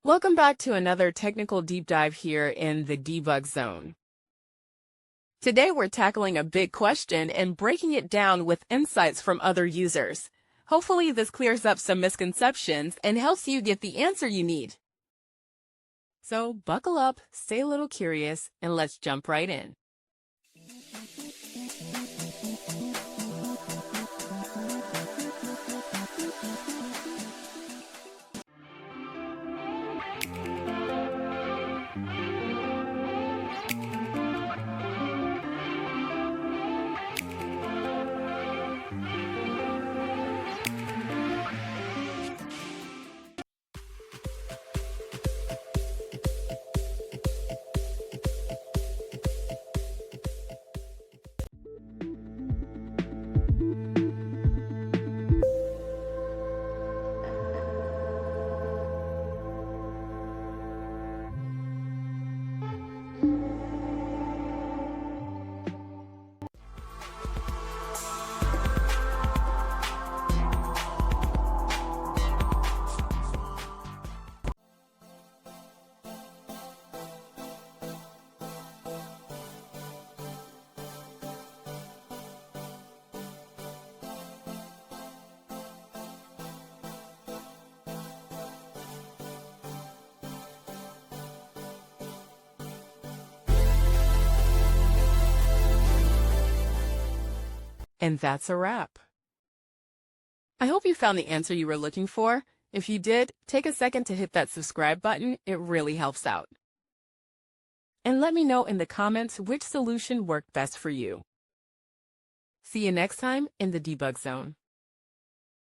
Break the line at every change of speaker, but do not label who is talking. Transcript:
Welcome back to another technical deep dive here in the debug zone. Today we're tackling a big question and breaking it down with insights from other users. Hopefully this clears up some misconceptions and helps you get the answer you need. So buckle up, stay a little curious, and let's jump right in. And that's a wrap. I hope you found the answer you were looking for. If you did, take a second to hit that subscribe button. It really helps out. And let me know in the comments which solution worked best for you. See you next time in the debug zone.